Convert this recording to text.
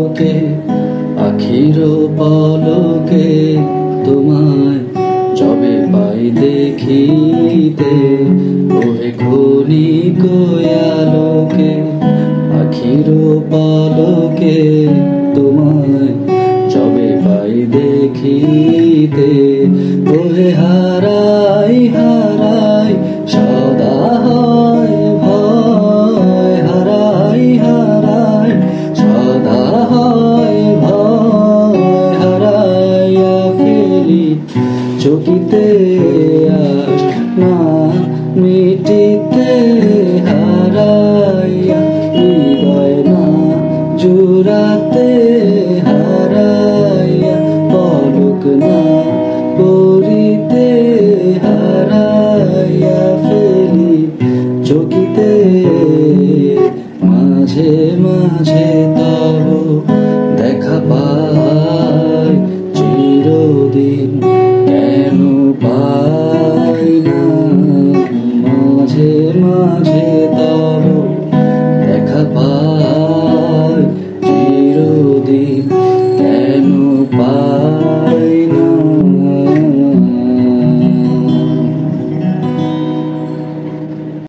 আলোকে আখির পলকে তোমায় যবে পাই দেখিতে ওহে ক্ষণিক আলোকে আখির পলকে তোমায় যবে পাই দেখিতে ওহে হারাই হারাই সদা হয় ভয় হারাই হারাই সদা হয় ভয় হারাইয়া ফেলি চকিতে আস না মিটিতে হারাইয়া হৃদয় না জুড়াতে